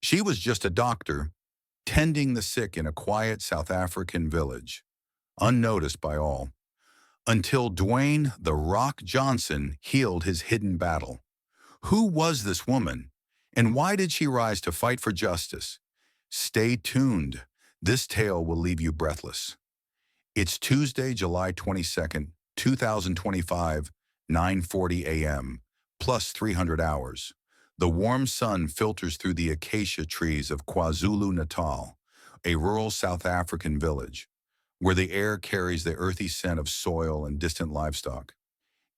She was just a doctor, tending the sick in a quiet South African village, unnoticed by all, until Dwayne "The Rock" Johnson healed his hidden battle. Who was this woman, and why did she rise to fight for justice? Stay tuned. This tale will leave you breathless. It's Tuesday, July 22nd, 2025, 9:40 a.m., plus 300 hours. The warm sun filters through the acacia trees of KwaZulu-Natal, a rural South African village, where the air carries the earthy scent of soil and distant livestock.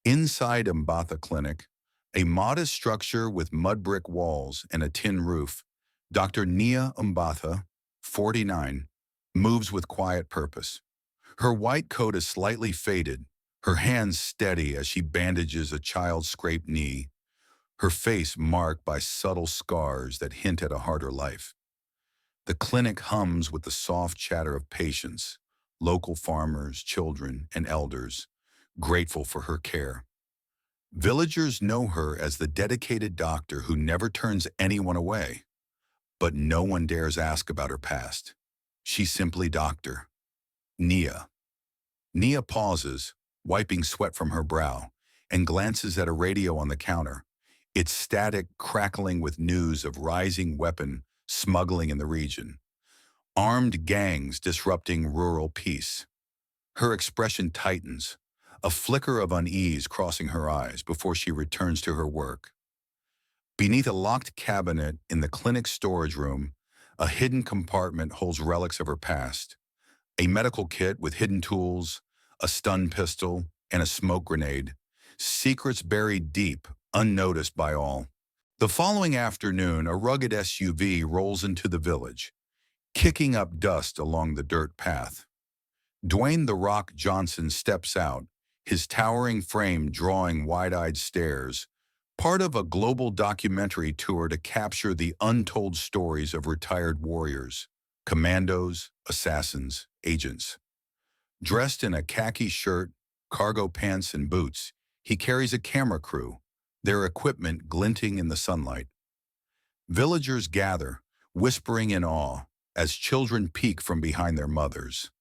Inside Mbatha Clinic, a modest structure with mud brick walls and a tin roof, Dr. Nia Mbatha, 49, moves with quiet purpose. Her white coat is slightly faded, her hands steady as she bandages a child's scraped knee, her face marked by subtle scars that hint at a harder life. The clinic hums with the soft chatter of patients, local farmers, children, and elders, grateful for her care. Villagers know her as the dedicated doctor who never turns anyone away, but no one dares ask about her past. She's simply Doctor Nia. Nia pauses, wiping sweat from her brow, and glances at a radio on the counter, its static crackling with news of rising weapon smuggling in the region. Armed gangs disrupting rural peace. Her expression tightens, a flicker of unease crossing her eyes before she returns to her work. Beneath a locked cabinet in the clinic storage room, a hidden compartment holds relics of her past. A medical kit with hidden tools, a stun pistol, and a smoke grenade. Secrets buried deep, unnoticed by all. The following afternoon, a rugged SUV rolls into the village, kicking up dust along the dirt path. Dwayne "The Rock" Johnson steps out, his towering frame drawing wide-eyed stares, part of a global documentary tour to capture the untold stories of retired warriors, commandos, assassins, agents. Dressed in a khaki shirt, cargo pants, and boots, he carries a camera crew, their equipment glinting in the sunlight. Villagers gather, whispering in awe, as children peek from behind their mothers.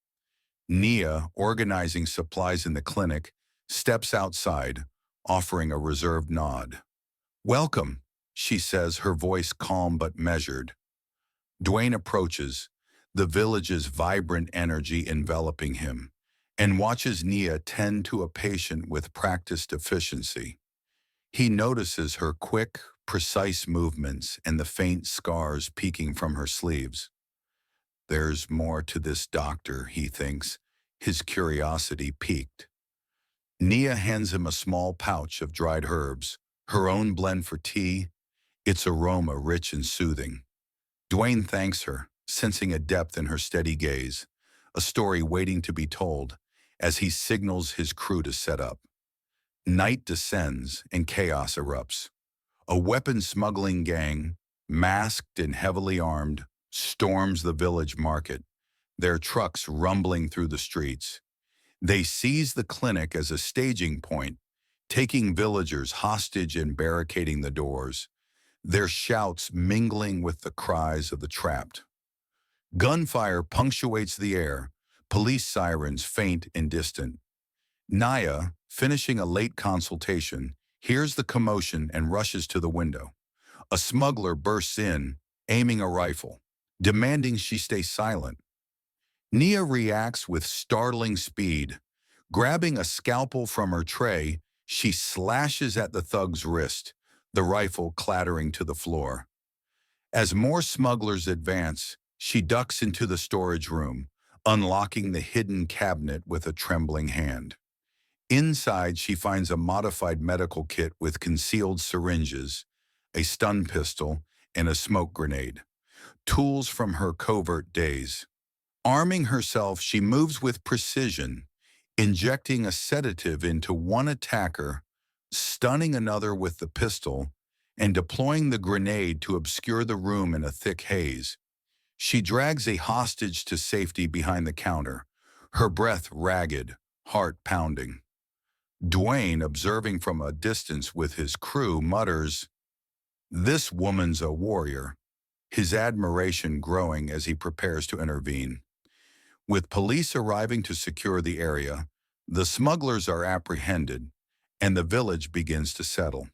Nia, organizing supplies in the clinic, steps outside, offering a reserved nod. "Welcome," she says, her voice calm but measured. Dwayne approaches, the village's vibrant energy enveloping him, and watches Nia tend to a patient with practiced efficiency. He notices her quick, precise movements and the faint scars peeking from her sleeves. There's more to this doctor, he thinks, his curiosity piqued. Nia hands him a small pouch of dried herbs, her own blend for tea, its aroma rich and soothing. Dwayne thanks her, sensing a depth in her steady gaze, a story waiting to be told, as he signals his crew to set up. Night descends and chaos erupts. A weapon-smuggling gang, masked and heavily armed, storms the village market, their trucks rumbling through the streets. They seize the clinic as a staging point, taking villagers hostage and barricading the doors, their shouts mingling with the cries of the trapped. Gunfire punctuates the air, police sirens faint and distant. Naya, finishing a late consultation, hears the commotion and rushes to the window. A smuggler bursts in, aiming a rifle, demanding she stay silent. Nia reacts with startling speed. Grabbing a scalpel from her tray, she slashes at the thug's wrist, the rifle clattering to the floor. As more smugglers advance, she ducks into the storage room, unlocking the hidden cabinet with a trembling hand. Inside, she finds a modified medical kit with concealed syringes, a stun pistol, and a smoke grenade, tools from her covert days. Arming herself, she moves with precision, injecting a sedative into one attacker, stunning another with the pistol, and deploying the grenade to obscure the room in a thick haze. She drags a hostage to safety behind the counter, her breath ragged, heart pounding. Dwayne, observing from a distance with his crew, mutters, "This woman's a warrior." his admiration growing as he prepares to intervene. With police arriving to secure the area, the smugglers are apprehended, and the village begins to settle.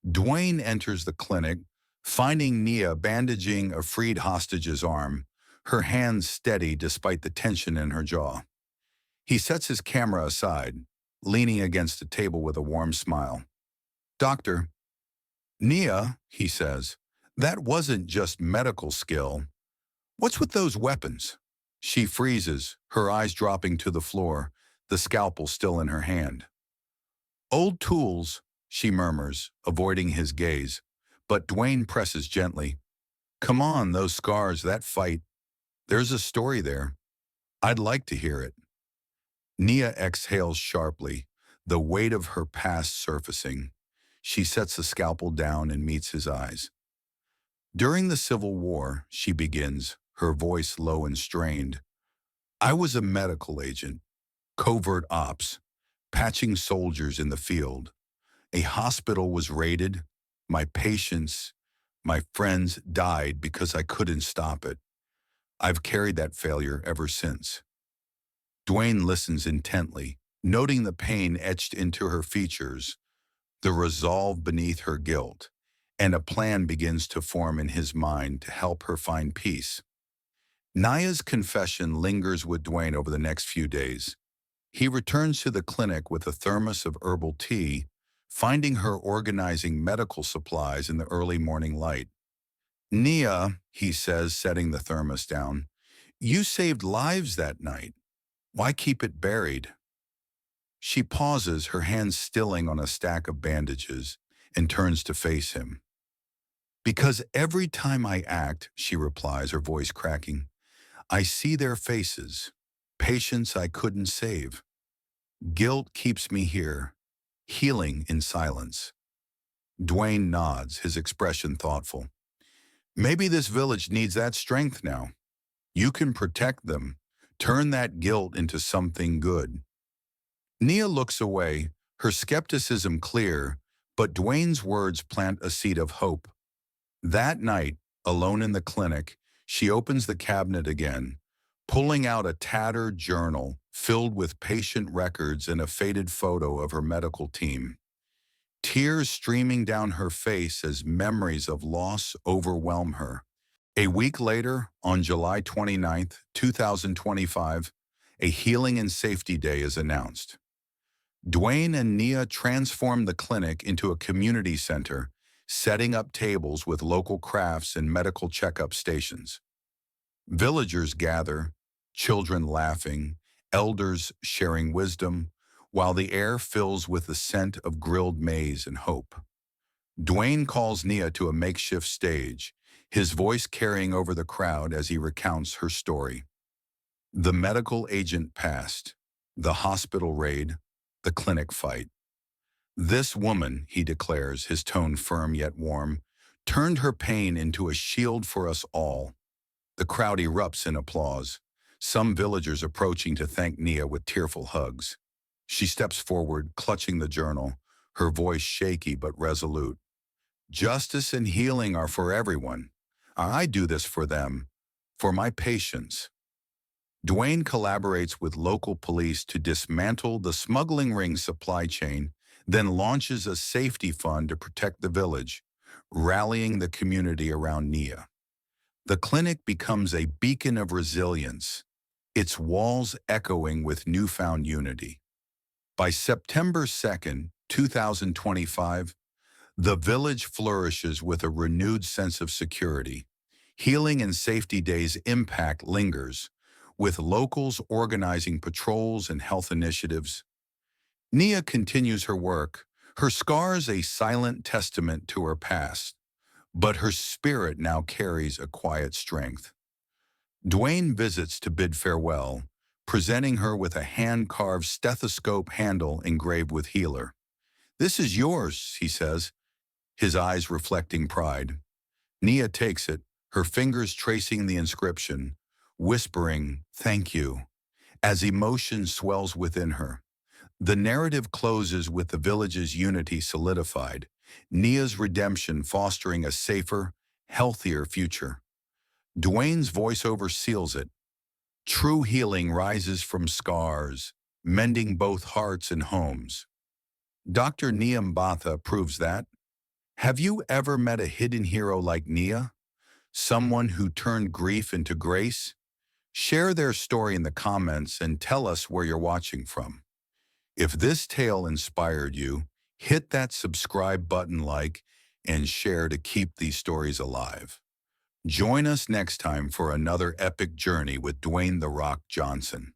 Dwayne enters the clinic, finding Nia bandaging a freed hostage's arm, her hands steady despite the tension in her jaw. He sets his camera aside, leaning against a table with a warm smile. "Doctor, Nia," he says, "that wasn't just medical skill. What's with those weapons?" She freezes, her eyes dropping to the floor, the scalpel still in her hand. "Old tools," she murmurs, avoiding his gaze, but Dwayne presses gently. "Come on, those scars, that fight. There's a story there. I'd like to hear it." Nia exhales sharply, the weight of her past surfacing. She sets the scalpel down and meets his eyes. "During the Civil War," she begins, her voice low and strained, "I was a medical agent, covert ops, patching soldiers in the field. A hospital was raided. My patients, my friends died because I couldn't stop it. I've carried that failure ever since." Dwayne listens intently, noting the pain etched into her features, the resolve beneath her guilt, and a plan begins to form in his mind to help her find peace. Nia's confession lingers with Dwayne over the next few days. He returns to the clinic with a thermos of herbal tea, finding her organizing medical supplies in the early morning light. "Nia," he says, setting the thermos down, "you saved lives that night. Why keep it buried?" She pauses, her hands stilling on a stack of bandages, and turns to face him. "Because every time I act," she replies, her voice cracking, "I see their faces, patients I couldn't save. Guilt keeps me here, healing in silence." Dwayne nods, his expression thoughtful. "Maybe this village needs that strength now. You can protect them, turn that guilt into something good." Nia looks away, her skepticism clear, but Dwayne's words plant a seed of hope. That night, alone in the clinic, she opens the cabinet again, pulling out a tattered journal filled with patient records and a faded photo of her medical team. Tears streaming down her face as memories of loss overwhelm her. A week later, on July 29th, 2025, a Healing and Safety Day is announced. Dwayne and Nia transformed the clinic into a community center, setting up tables with local crafts and medical checkup stations. Villagers gather, children laughing, elders sharing wisdom, while the air fills with the scent of grilled maize and hope. Dwayne calls Nia to a makeshift stage, his voice carrying over the crowd as he recounts her story. The medical agent passed, the hospital raid, the clinic fight. This woman, he declares, his tone firm yet warm, turned her pain into a shield for us all. The crowd erupts in applause, some villagers approaching to thank Nia with tearful hugs. She steps forward, clutching the journal, her voice shaky but resolute. "Justice and healing are for everyone. I do this for them, for my patients." Dwayne collaborates with local police to dismantle the smuggling ring supply chain, then launches a safety fund to protect the village, rallying the community around Nia. The clinic becomes a beacon of resilience, its walls echoing with newfound unity. By September 2nd, 2025, the village flourishes with a renewed sense of security. Healing and Safety Day's impact lingers, with locals organizing patrols and health initiatives. Nia continues her work, her scars a silent testament to her past, but her spirit now carries a quiet strength. Dwayne visits to bid farewell, presenting her with a hand-carved stethoscope handle engraved with healer. "This is yours," he says, his eyes reflecting pride. Nia takes it, her fingers tracing the inscription, whispering, "Thank you," as emotion swells within her. The narrative closes with the village's unity solidified, Nia's redemption fostering a safer healthier future. Dwayne's voiceover seals it. True healing rises from scars, mending both hearts and homes. Dr. Neem Batha proves that. Have you ever met a hidden hero like Nia? Someone who turned grief into grace? Share their story in the comments and tell us where you're watching from. If this tale inspired you, hit that subscribe button, and share to keep these stories alive. Join us next time for another epic journey with Dwayne "The Rock" Johnson.